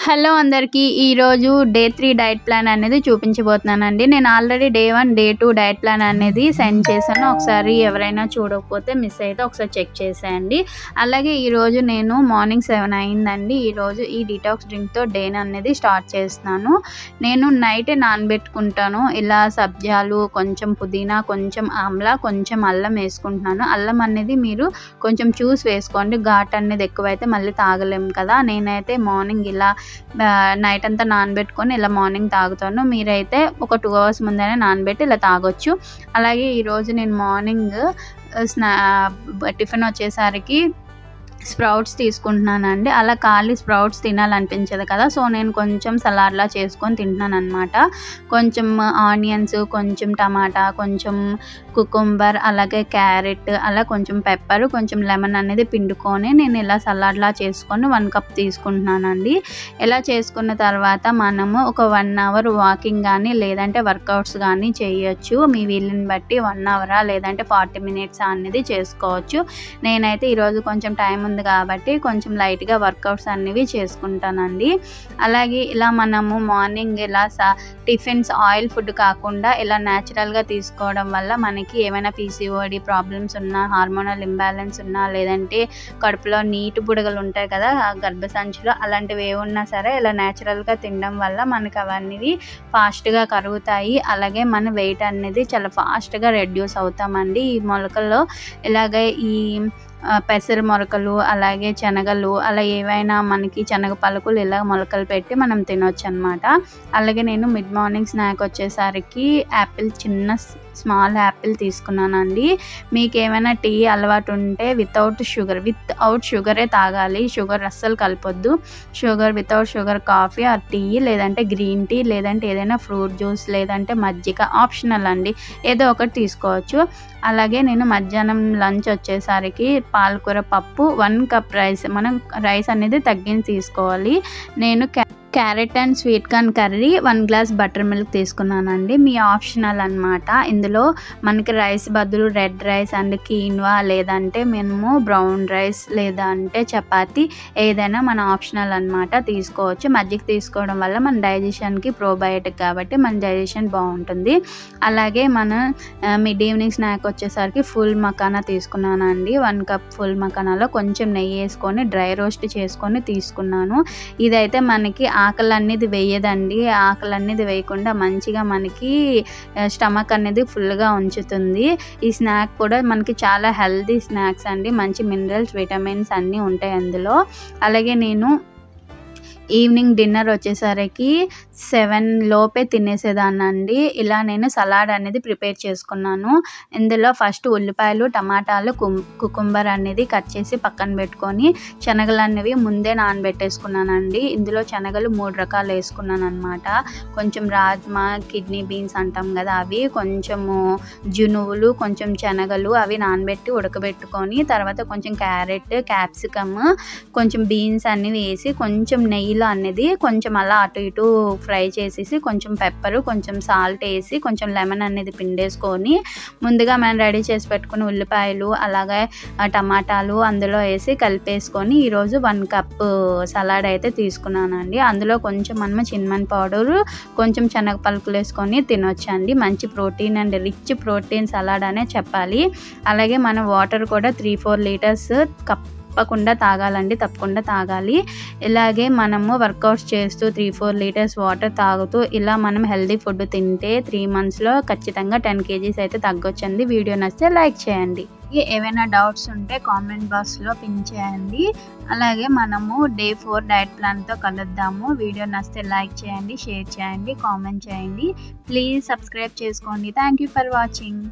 Hello అందరికీ ఈరోజు day 3 diet plan అనేది చూపించబోతున్నానండి. నేను already day 1 day 2 diet plan అనేది సెండ్ చేశాను. ఒకసారి ఎవరైనా చూడకపోతే మిస్ అయితే ఒకసారి చెక్ చేసేయండి. అలాగే ఈరోజు నేను మార్నింగ్ 7 అయిందండి. ఈరోజు ఈ డిటాక్స్ డ్రింక్తో డేని అనేది స్టార్ట్ చేస్తున్నాను. నేను నైటే నానబెట్టుకుంటాను. ఇలా సబ్జాలు, కొంచెం పుదీనా, కొంచెం ఆమ్లా, కొంచెం అల్లం వేసుకుంటున్నాను. అల్లం అనేది మీరు కొంచెం చూసి వేసుకోండి. ఘాట్ అనేది ఎక్కువైతే మళ్ళీ తాగలేము కదా. నేనైతే మార్నింగ్ ఇలా నైట్ అంతా నానబెట్టుకొని ఇలా మార్నింగ్ తాగుతాను. మీరైతే ఒక 2 అవర్స్ ముందనే నానబెట్టి ఇలా తాగొచ్చు. అలాగే ఈరోజు నేను మార్నింగ్ టిఫిన్ వచ్చేసరికి స్ప్రౌట్స్ తీసుకుంటున్నానండి. అలా ఖాళీ స్ప్రౌట్స్ తినాలనిపించదు కదా, సో నేను కొంచెం సలాడ్లా చేసుకొని తింటున్నాను అనమాట. కొంచెం ఆనియన్స్, కొంచెం టమాటా, కొంచెం కుకుంబర్, అలాగే క్యారెట్, అలా కొంచెం పెప్పర్, కొంచెం లెమన్ అనేది పిండుకొని నేను ఇలా సలాడ్లా చేసుకొని 1 కప్ తీసుకుంటున్నానండి. ఇలా చేసుకున్న తర్వాత మనము ఒక 1 అవర్ వాకింగ్ కానీ లేదంటే వర్కౌట్స్ కానీ చేయొచ్చు. మీ వీలుని బట్టి 1 అవరా లేదంటే 40 మినిట్స్ అనేది చేసుకోవచ్చు. నేనైతే ఈరోజు కొంచెం టైం ఉంది కాబట్టి కొంచెం లైట్గా వర్కౌట్స్ అనేవి చేసుకుంటానండి. అలాగే ఇలా మనము మార్నింగ్ ఇలా టిఫిన్స్ ఆయిల్ ఫుడ్ కాకుండా ఇలా న్యాచురల్గా తీసుకోవడం వల్ల మనకి ఏమైనా పీసీఓడి ప్రాబ్లమ్స్ ఉన్నా, హార్మోనల్ ఇంబ్యాలెన్స్ ఉన్నా, లేదంటే కడుపులో నీటి బుడగలు ఉంటాయి కదా గర్భసంచిలో, అలాంటివి ఏమున్నా సరే ఇలా న్యాచురల్గా తినడం వల్ల మనకి అవన్నీ ఫాస్ట్గా కరుగుతాయి. అలాగే మన వెయిట్ అనేది చాలా ఫాస్ట్గా రెడ్యూస్ అవుతామండి. ఈ మొలకల్లో ఇలాగే ఈ పెసర మొలకలు, అలాగే శనగలు, అలా ఏవైనా మనకి శనగ పలుకులు ఇలా మొలకలు పెట్టి మనం తినొచ్చు అనమాట. అలాగే నేను మిడ్ మార్నింగ్ స్నాక్ వచ్చేసరికి యాపిల్, చిన్న స్మాల్ యాపిల్ తీసుకున్నానండి. మీకు ఏమైనా టీ అలవాటు ఉంటే వితౌట్ షుగరే తాగాలి. షుగర్ అస్సలు కలపొద్దు. Without sugar coffee or tea, లేదంటే గ్రీన్ టీ, లేదంటే ఏదైనా ఫ్రూట్ జ్యూస్, లేదంటే మజ్జిగ ఆప్షనల్ అండి, ఏదో ఒకటి తీసుకోవచ్చు. అలాగే నేను మధ్యాహ్నం లంచ్ వచ్చేసరికి పాలకూర పప్పు, 1 కప్ రైస్, మనం రైస్ అనేది తగ్గించి తీసుకోవాలి. నేను carrot and sweet corn curry, 1 glass butter milk తీసుకున్నానండి. మీ ఆప్షనల్ అనమాట. ఇందులో మనకి రైస్ బదులు రెడ్ రైస్ అండ్ కీన్వా, లేదంటే మేము బ్రౌన్ రైస్, లేదంటే చపాతి, ఏదైనా మన ఆప్షనల్ అనమాట తీసుకోవచ్చు. మజ్జిగ తీసుకోవడం వల్ల మన డైజెషన్కి ప్రోబయోటిక్ కాబట్టి మన డైజెషన్ బాగుంటుంది. అలాగే మన మిడ్ ఈవినింగ్ స్నాక్ వచ్చేసరికి ఫుల్ మకానా తీసుకున్నానండి. 1 కప్ ఫుల్ మకానాలో కొంచెం నెయ్యి వేసుకొని డ్రై రోస్ట్ చేసుకొని తీసుకున్నాను. ఇదైతే మనకి ఆకలి అనేది వేయదండి. ఆకలి అనేది వేయకుండా మంచిగా మనకి స్టమక్ అనేది ఫుల్గా ఉంచుతుంది. ఈ స్నాక్ కూడా మనకి చాలా హెల్తీ స్నాక్స్ అండి. మంచి మినరల్స్, విటమిన్స్ అన్నీ ఉంటాయి అందులో. అలాగే నేను ఈవినింగ్ డిన్నర్ వచ్చేసరికి 7 లోపే తినేసేదాన్నండి. ఇలా నేను సలాడ్ అనేది ప్రిపేర్ చేసుకున్నాను. ఇందులో ఫస్ట్ ఉల్లిపాయలు, టమాటాలు, కుకుంబర్ అనేది కట్ చేసి పక్కన పెట్టుకొని శనగలు అనేవి ముందే నానబెట్టేసుకున్నానండి. ఇందులో శనగలు 3 రకాలు వేసుకున్నాను అనమాట. కొంచెం రాజ్మా, కిడ్నీ బీన్స్ అంటాం కదా అవి, కొంచెము జునువులు, కొంచెం శనగలు, అవి నానబెట్టి ఉడకబెట్టుకొని తర్వాత కొంచెం క్యారెట్, క్యాప్సికమ్, కొంచెం బీన్స్ అన్ని వేసి కొంచెం నెయ్యిలో అనేది కొంచెం అలా అటు ఇటు ఫ్రై చేసేసి కొంచెం పెప్పరు, కొంచెం సాల్ట్ వేసి కొంచెం లెమన్ అనేది పిండేసుకొని ముందుగా మనం రెడీ చేసి పెట్టుకుని ఉల్లిపాయలు, అలాగే టమాటాలు అందులో వేసి కలిపేసుకొని ఈరోజు 1 కప్ సలాడ్ అయితే తీసుకున్నానండి. అందులో కొంచెం మనం చిన్నమన్ పౌడరు, కొంచెం శనగ పలుకులు వేసుకొని తినొచ్చండి. మంచి protein and rich protein salad అనే చెప్పాలి. అలాగే మనం వాటర్ కూడా 3-4 లీటర్స్ తప్పకుండా తాగాలి. ఇలాగే మనము వర్కౌట్స్ చేస్తూ 3-4 లీటర్స్ వాటర్ తాగుతూ ఇలా మనం హెల్దీ ఫుడ్ తింటే 3 మంత్స్లో ఖచ్చితంగా 10 kgs అయితే తగ్గొచ్చండి. వీడియో నచ్చితే లైక్ చేయండి. ఏవైనా డౌట్స్ ఉంటే కామెంట్ బాక్స్లో పిన్ చేయండి. అలాగే మనము డే 4 డైట్ ప్లాన్తో కలుద్దాము. వీడియో నచ్చితే లైక్ చేయండి, షేర్ చేయండి, కామెంట్ చేయండి. ప్లీజ్ సబ్స్క్రైబ్ చేసుకోండి. Thank you for watching.